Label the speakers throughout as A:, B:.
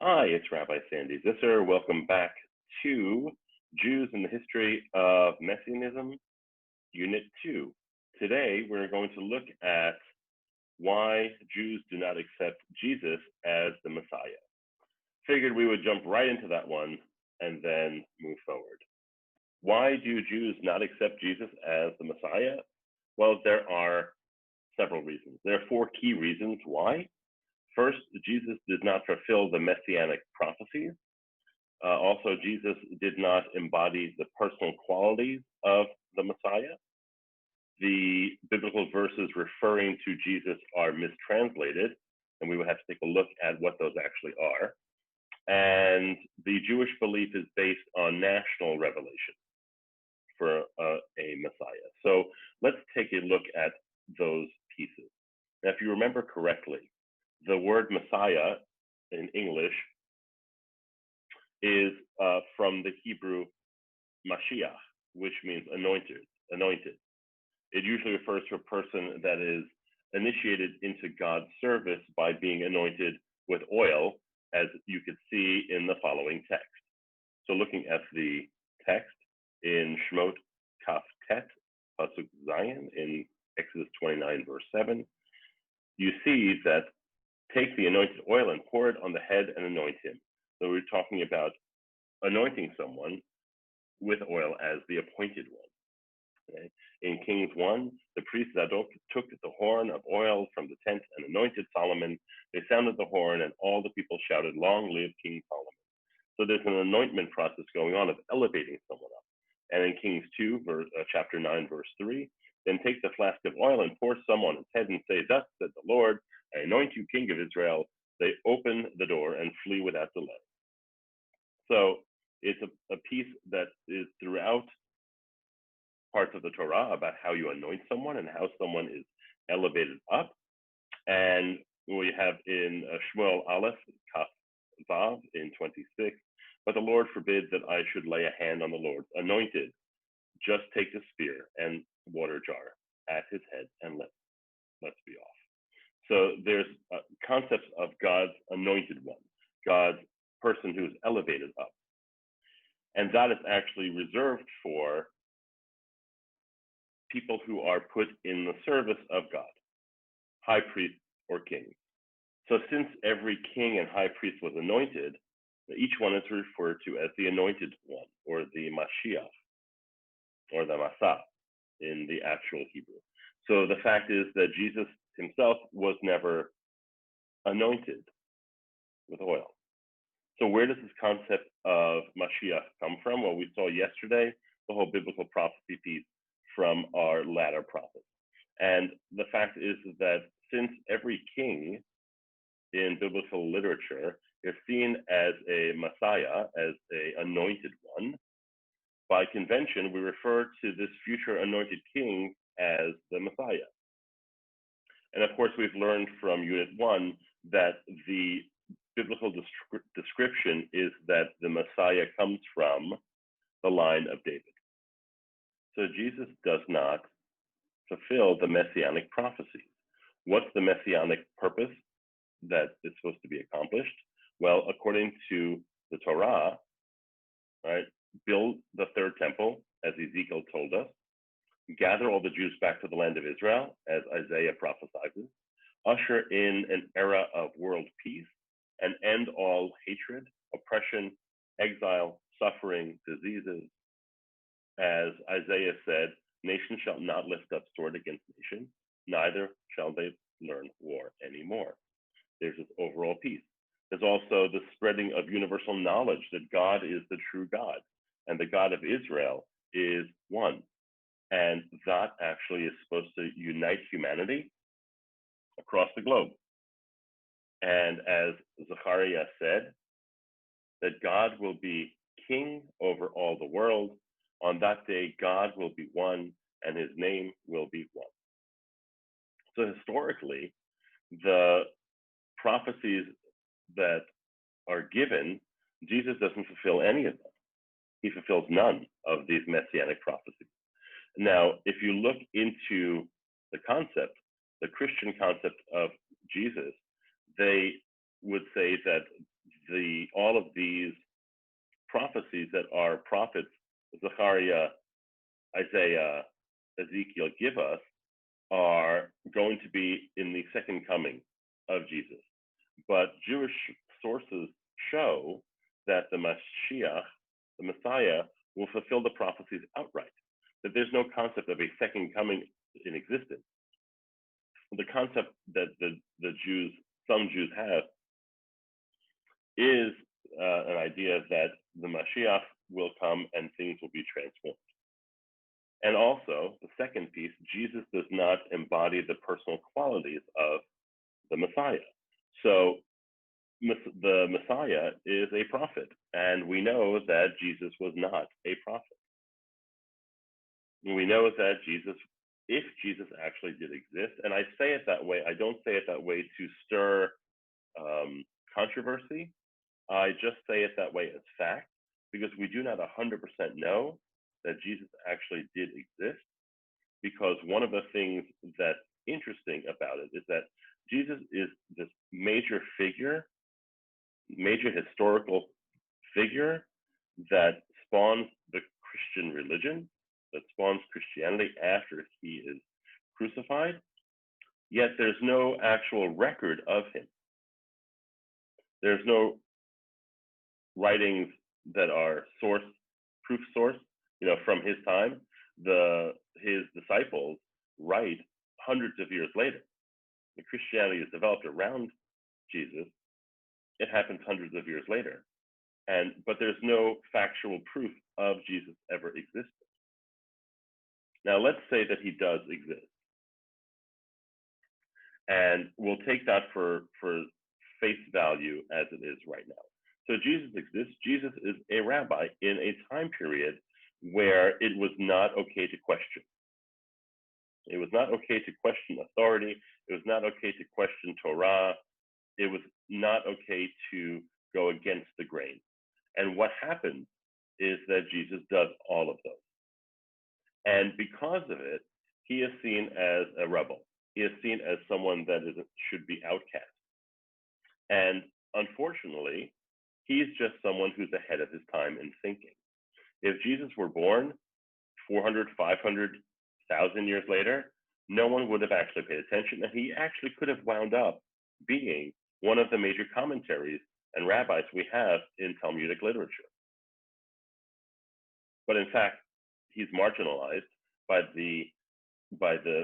A: Hi, it's Rabbi Sandy Zisser. Welcome back to Jews in the History of Messianism, Unit 2. Today, we're going to look at why Jews do not accept Jesus as the Messiah. Figured we would jump right into that one and then move forward. Why do Jews not accept Jesus as the Messiah? Well, there are several reasons. There are four key reasons why. First, Jesus did not fulfill the messianic prophecies. Also, Jesus did not embody the personal qualities of the Messiah. The biblical verses referring to Jesus are mistranslated, and we would have to take a look at what those actually are. And the Jewish belief is based on national revelation for a Messiah. So let's take a look at those pieces. Now, if you remember correctly, the word Messiah in English is from the Hebrew Mashiach, which means anointed. It usually refers to a person that is initiated into God's service by being anointed with oil, as you could see in the following text. So looking at the text in Shemot Kaf Tet, Pasuk Zayin, in Exodus 29, verse 7, you see that take the anointed oil and pour it on the head and anoint him. So we're talking about anointing someone with oil as the appointed one. Okay? In Kings 1, the priest Zadok took the horn of oil from the tent and anointed Solomon. They sounded the horn, and all the people shouted, "Long live King Solomon." So there's an anointment process going on of elevating someone up. And in Kings 2, chapter 9, verse 3, then take the flask of oil and pour some on his head and say, "Thus said the Lord, I anoint you king of Israel." They open the door and flee without delay. So it's a piece that is throughout parts of the Torah about how you anoint someone and how someone is elevated up. And we have in Shmuel Aleph, Kaf Vav, in 26, but the Lord forbid that I should lay a hand on the Lord's anointed. Just take the spear and water jar at his head and let's be off. So there's concepts of God's anointed one, God's person who's elevated up. And that is actually reserved for people who are put in the service of God, high priest or king. So since every king and high priest was anointed, each one is referred to as the anointed one, or the Mashiach, or the Masa in the actual Hebrew. So the fact is that Jesus himself was never anointed with oil. So where does this concept of Mashiach come from? Well, we saw yesterday the whole biblical prophecy piece from our latter prophets. And the fact is that since every king in biblical literature is seen as a Messiah, as an anointed one, by convention, we refer to this future anointed king as the Messiah. And of course, we've learned from Unit 1 that the biblical description is that the Messiah comes from the line of David. So Jesus does not fulfill the messianic prophecies. What's the messianic purpose that is supposed to be accomplished? Well, according to the Torah, right, build the third temple, as Ezekiel told us, gather all the Jews back to the land of Israel, as Isaiah prophesies, usher in an era of world peace, and end all hatred, oppression, exile, suffering, diseases. As Isaiah said, nation shall not lift up sword against nation, neither shall they learn war anymore. There's this overall peace. There's also the spreading of universal knowledge that God is the true God, and the God of Israel is one. And that actually is supposed to unite humanity across the globe. And as Zechariah said, that God will be king over all the world. On that day, God will be one, and his name will be one. So historically, the prophecies that are given, Jesus doesn't fulfill any of them. He fulfills none of these messianic prophecies. Now, if you look into the concept, the Christian concept of Jesus, they would say that all of these prophecies that our prophets, Zechariah, Isaiah, Ezekiel, give us are going to be in the second coming of Jesus. But Jewish sources show that the Mashiach, the Messiah, will fulfill the prophecies outright, that there's no concept of a second coming in existence. The concept that some Jews have is an idea that the Mashiach will come and things will be transformed. And also, the second piece, Jesus does not embody the personal qualities of the Messiah. So the Messiah is a prophet, and we know that Jesus was not a prophet. We know that if Jesus actually did exist, and I say it that way, I don't say it that way to stir controversy. I just say it that way as fact, because we do not 100% know that Jesus actually did exist, because one of the things that's interesting about it is that Jesus is this major historical figure that spawns the Christian religion, that spawns Christianity after he is crucified, yet there's no actual record of him. There's no writings that are proof source, from his time. His disciples write hundreds of years later. The Christianity is developed around Jesus. It happens hundreds of years later. But there's no factual proof of Jesus ever existing. Now, let's say that he does exist. And we'll take that for face value as it is right now. So Jesus exists. Jesus is a rabbi in a time period where it was not okay to question. It was not okay to question authority. It was not okay to question Torah. It was not okay to go against the grain. And what happens is that Jesus does all of those. And because of it, he is seen as a rebel. He is seen as someone that should be outcast. And unfortunately, he's just someone who's ahead of his time in thinking. If Jesus were born 400, 500,000 years later, no one would have actually paid attention, and he actually could have wound up being one of the major commentaries and rabbis we have in Talmudic literature. But in fact, he's marginalized by the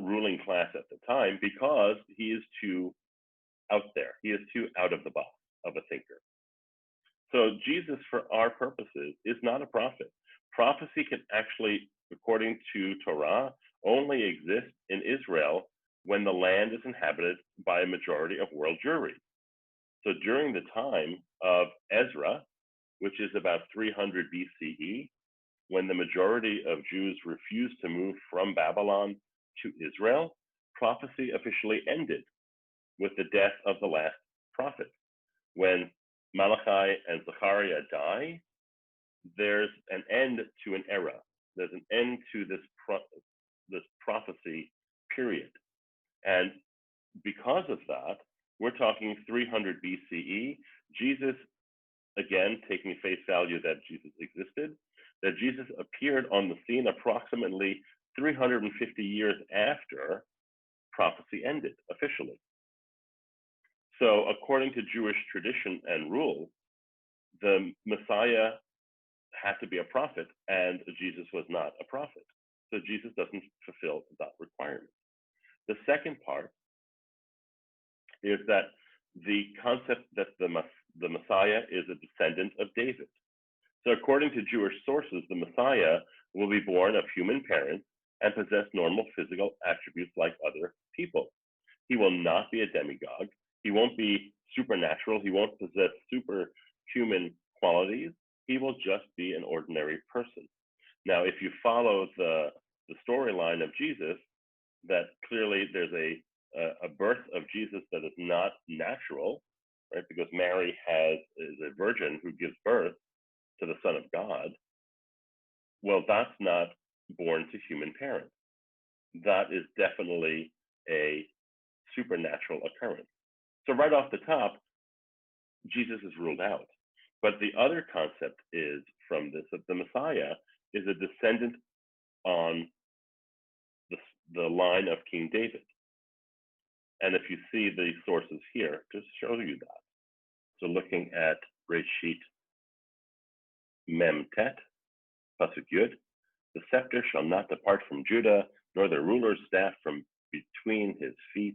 A: ruling class at the time because he is too out there. He is too out of the box of a thinker. So Jesus, for our purposes, is not a prophet. Prophecy can actually, according to Torah, only exist in Israel when the land is inhabited by a majority of world Jewry. So during the time of Ezra, which is about 300 BCE, when the majority of Jews refused to move from Babylon to Israel, prophecy officially ended with the death of the last prophet. When Malachi and Zechariah die, there's an end to an era. There's an end to this prophecy period. And because of that, we're talking 300 BCE. Jesus, again, taking face value that Jesus existed, that Jesus appeared on the scene approximately 350 years after prophecy ended officially. So according to Jewish tradition and rule, the Messiah had to be a prophet, and Jesus was not a prophet. So Jesus doesn't fulfill that requirement. The second part is that the concept that the Messiah is a descendant of David. So according to Jewish sources, the Messiah will be born of human parents and possess normal physical attributes like other people. He will not be a demigod. He won't be supernatural. He won't possess superhuman qualities. He will just be an ordinary person. Now, if you follow the storyline of Jesus, that clearly there's a birth of Jesus that is not natural, right? Because Mary is a virgin who gives birth to the Son of God. Well, that's not born to human parents. That is definitely a supernatural occurrence. So right off the top, Jesus is ruled out. But the other concept is from this that the Messiah is a descendant on the line of King David. And if you see the sources here, to show you that. So looking at Reshit Mem Tet, Pasuk Yud, the scepter shall not depart from Judah, nor the ruler's staff from between his feet,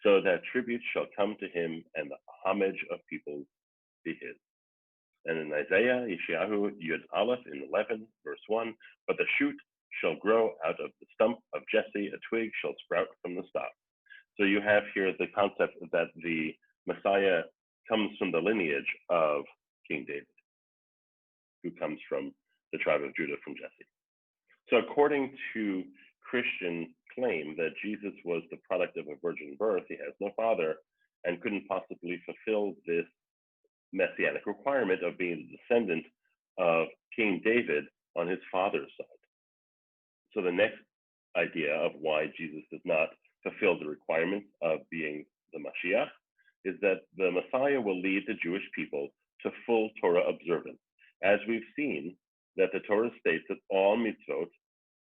A: so that tribute shall come to him, and the homage of peoples be his. And in Isaiah, Yeshayahu Yud Aleph in 11, verse 1, but the shoot shall grow out of the stump of Jesse, a twig shall sprout from the stalk. So you have here the concept that the Messiah comes from the lineage of King David, who comes from the tribe of Judah, from Jesse. So according to Christian claim that Jesus was the product of a virgin birth, he has no father and couldn't possibly fulfill this messianic requirement of being the descendant of King David on his father's side. So the next idea of why Jesus does not fulfill the requirements of being the Mashiach is that the Messiah will lead the Jewish people to full Torah observance. As we've seen, that the Torah states that all mitzvot,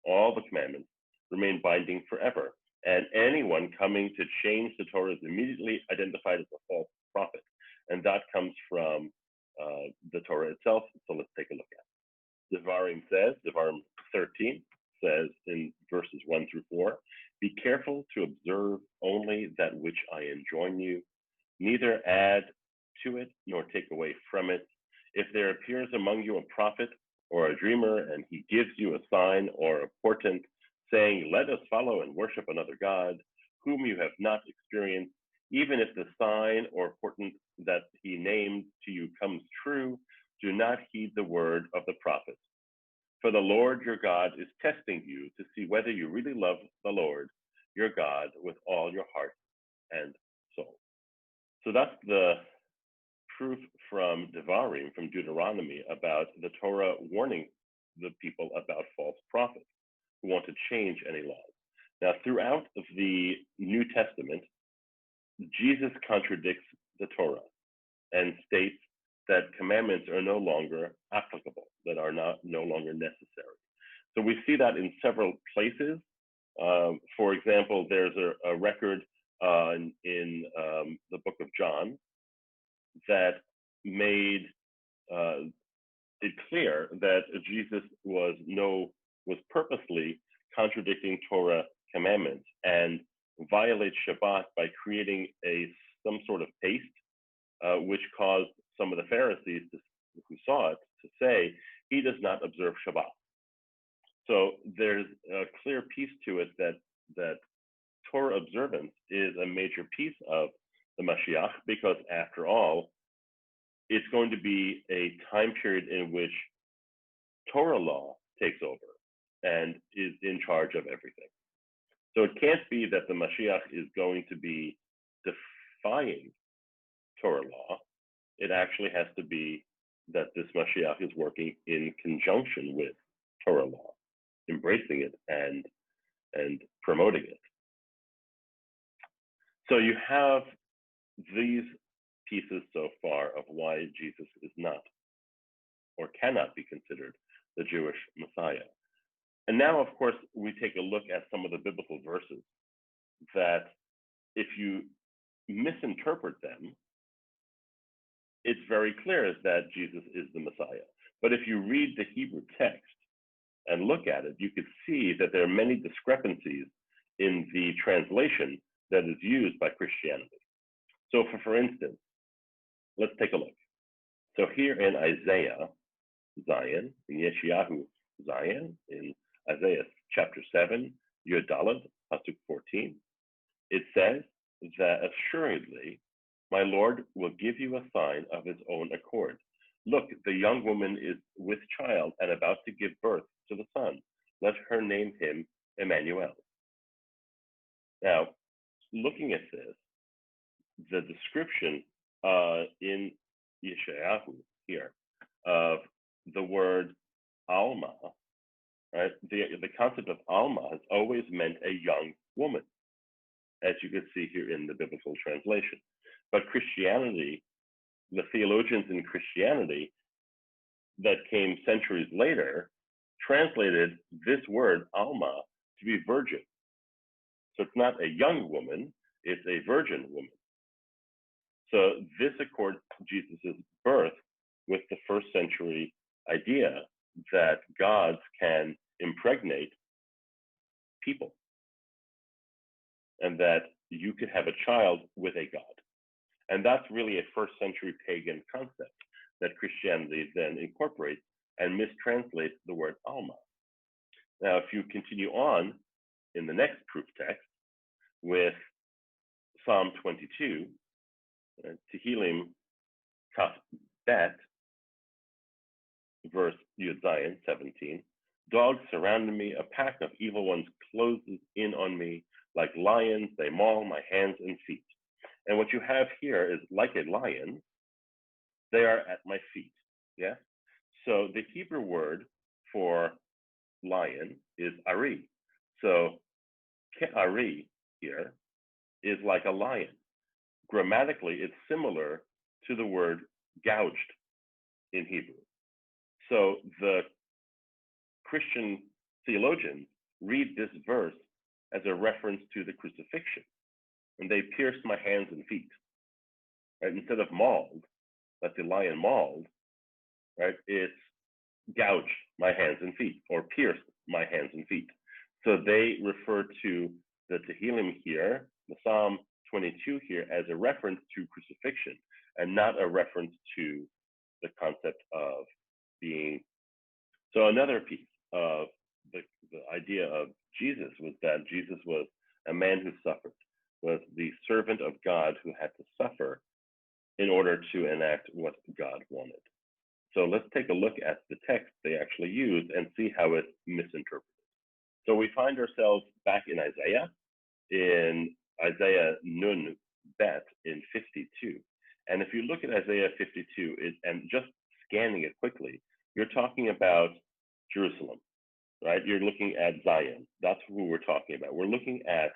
A: all the commandments, remain binding forever. And anyone coming to change the Torah is immediately identified as a false prophet. And that comes from the Torah itself. So let's take a look at it. Devarim 13 says in verses 1 through 4, be careful to observe only that which I enjoin you, neither add to it nor take away from it. If there appears among you a prophet or a dreamer, and he gives you a sign or a portent, saying, let us follow and worship another God, whom you have not experienced, even if the sign or portent that he named to you comes true, do not heed the word of the prophet. For the Lord your God is testing you to see whether you really love the Lord your God with all your heart and soul. So that's the proof from Devarim, from Deuteronomy, about the Torah warning the people about false prophets who want to change any laws. Now, throughout the New Testament, Jesus contradicts the Torah and states that commandments are no longer applicable, that are no longer necessary. So we see that in several places. For example, there's a record in the book of John that made it clear that Jesus was purposely contradicting Torah commandments and violates Shabbat by creating some sort of paste, which caused some of the Pharisees who saw it to say he does not observe Shabbat. So there's a clear piece to it that Torah observance is a major piece of the Mashiach, because after all, it's going to be a time period in which Torah law takes over and is in charge of everything. So it can't be that the Mashiach is going to be defying Torah law. It actually has to be that this Mashiach is working in conjunction with Torah law, embracing it and promoting it. So you have these pieces so far of why Jesus is not or cannot be considered the Jewish Messiah. And now, of course, we take a look at some of the biblical verses that if you misinterpret them, it's very clear that Jesus is the Messiah. But if you read the Hebrew text and look at it, you could see that there are many discrepancies in the translation that is used by Christianity. So for instance, let's take a look. So here in Isaiah, Zion, in Yeshayahu, Zion, in Isaiah chapter 7, Yud Daled, Pasuk 14, it says that assuredly my Lord will give you a sign of his own accord. Look, the young woman is with child and about to give birth to the son. Let her name him Emmanuel. Now, looking at this, the description in Yeshayahu here of the word Alma, right? The concept of Alma has always meant a young woman, as you can see here in the biblical translation. But Christianity the theologians in Christianity that came centuries later translated this word Alma to be virgin. So it's not a young woman, it's a virgin woman. So this accords Jesus' birth with the first century idea that gods can impregnate people and that you could have a child with a god. And that's really a first century pagan concept that Christianity then incorporates and mistranslates the word Alma. Now, if you continue on in the next proof text with Psalm 22, Tehillim Kaf Bet, verse Yud Zayin 17, dogs surrounded me, a pack of evil ones closes in on me, like lions, they maul my hands and feet. And what you have here is like a lion, they are at my feet. Yeah. So the Hebrew word for lion is ari. So ke'ari here is like a lion. Grammatically, it's similar to the word gouged in Hebrew. So the Christian theologians read this verse as a reference to the crucifixion, and they pierced my hands and feet. Right? Instead of mauled, that the lion mauled, right? It's gouged my hands and feet, or pierced my hands and feet. So they refer to the Tehillim here, the Psalm 22 here, as a reference to crucifixion, and not a reference to the concept of being. So another piece of the idea of Jesus was that Jesus was a man who suffered, was the servant of God who had to suffer in order to enact what God wanted. So let's take a look at the text they actually used and see how it's misinterpreted. So we find ourselves back in Isaiah Nun Bet in 52. And if you look at Isaiah 52 and just scanning it quickly, you're talking about Jerusalem, right? You're looking at Zion. That's who we're talking about. We're looking at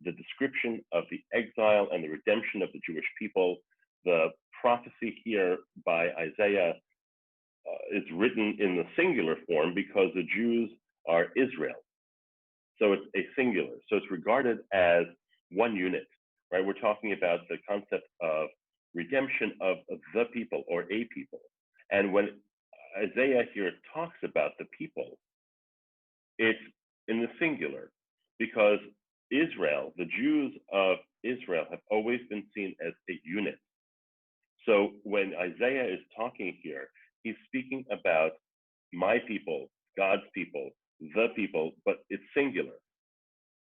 A: the description of the exile and the redemption of the Jewish people. The prophecy here by Isaiah is written in the singular form because the Jews are Israel. So it's a singular. So it's regarded as one unit, right? We're talking about the concept of redemption of the people or a people. And when Isaiah here talks about the people, it's in the singular because Israel, the Jews of Israel, have always been seen as a unit. So when Isaiah is talking here, he's speaking about my people, God's people, the people, but it's singular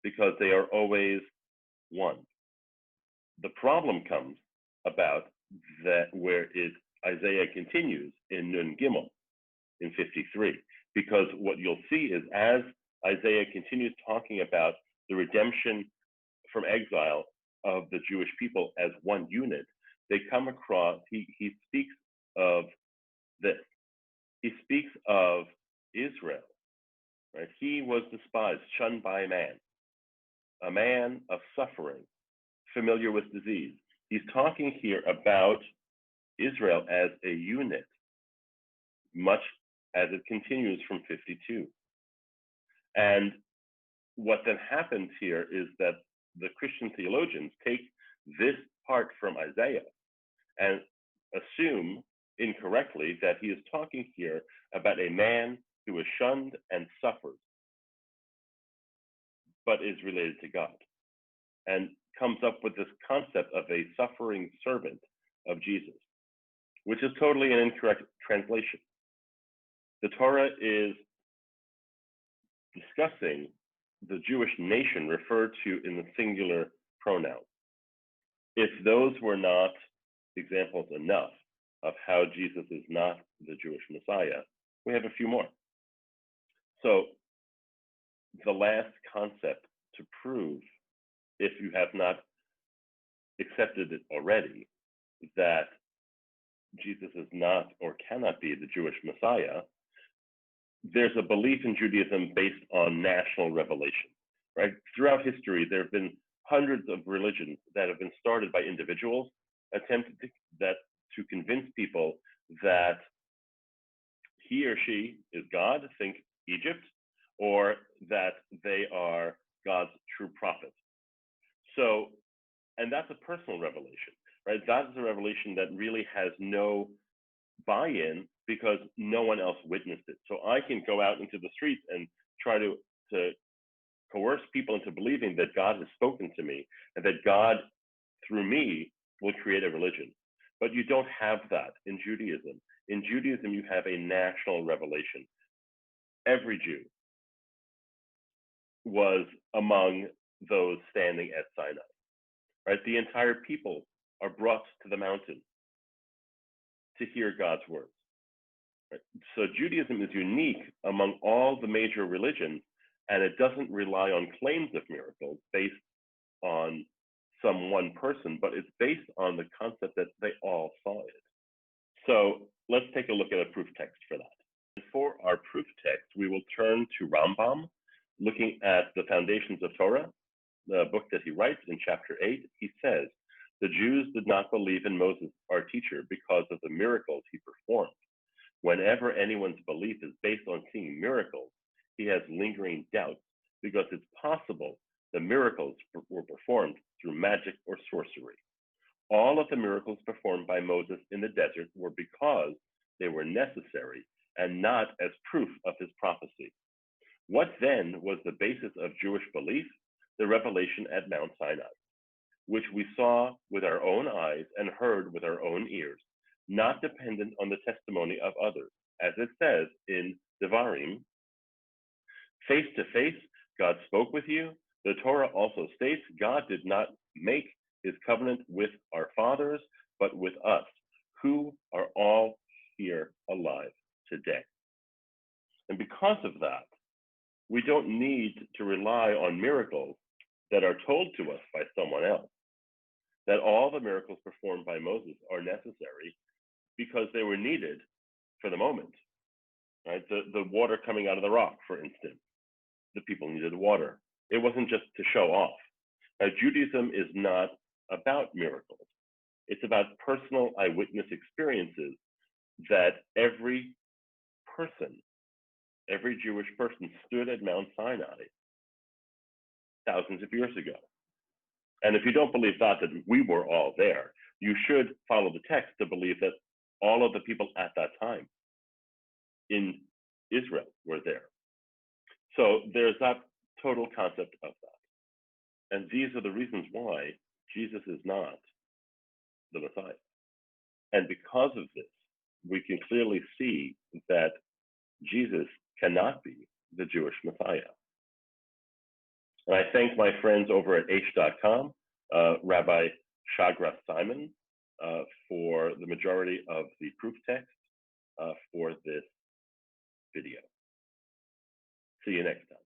A: because they are always one. The problem comes about that where Isaiah continues in Nun Gimel in 53, because what you'll see is as Isaiah continues talking about the redemption from exile of the Jewish people as one unit, they come across, he speaks of this. He speaks of Israel, right? He was despised, shunned by man, a man of suffering, familiar with disease. He's talking here about Israel as a unit, much as it continues from 52. And what then happens here is that the Christian theologians take this part from Isaiah and assume incorrectly that he is talking here about a man who is shunned and suffers, but is related to God, and comes up with this concept of a suffering servant of Jesus, which is totally an incorrect translation. The Torah is discussing the Jewish nation referred to in the singular pronoun. If those were not examples enough of how Jesus is not the Jewish Messiah, we have a few more. So the last concept to prove, if you have not accepted it already, that Jesus is not or cannot be the Jewish Messiah, there's a belief in Judaism based on national revelation, right? Throughout history, there have been hundreds of religions that have been started by individuals that to convince people that he or she is God, think Egypt, or that they are God's true prophet. So, and that's a personal revelation, right? That is a revelation that really has no buy-in because no one else witnessed it. So I can go out into the streets and try to coerce people into believing that God has spoken to me and that God, through me, will create a religion. But you don't have that in Judaism. In Judaism, you have a national revelation. Every Jew was among those standing at Sinai, right? The entire people are brought to the mountain to hear God's words. Right? So Judaism is unique among all the major religions, and it doesn't rely on claims of miracles based on some one person, but it's based on the concept that they all saw it. So let's take a look at a proof text for that. And for our proof text, we will turn to Rambam, looking at the Foundations of Torah, the book that he writes in chapter 8. He says, the Jews did not believe in Moses, our teacher, because of the miracles he performed. Whenever anyone's belief is based on seeing miracles, he has lingering doubts because it's possible the miracles were performed through magic or sorcery. All of the miracles performed by Moses in the desert were because they were necessary and not as proof of his prophecy. What then was the basis of Jewish belief? The revelation at Mount Sinai, which we saw with our own eyes and heard with our own ears, not dependent on the testimony of others. As it says in Devarim, face to face, God spoke with you. The Torah also states God did not make his covenant with our fathers, but with us, who are all here alive today. And because of that, we don't need to rely on miracles that are told to us by someone else. That all the miracles performed by Moses are necessary because they were needed for the moment. Right? The water coming out of the rock, for instance, the people needed water. It wasn't just to show off. Now, Judaism is not about miracles. It's about personal eyewitness experiences that every person, every Jewish person stood at Mount Sinai thousands of years ago. And if you don't believe that we were all there, you should follow the text to believe that all of the people at that time in Israel were there. So there's that total concept of that. And these are the reasons why Jesus is not the Messiah. And because of this, we can clearly see that Jesus cannot be the Jewish Messiah. And I thank my friends over at H.com, Rabbi Shagra Simon, for the majority of the proof text for this video. See you next time.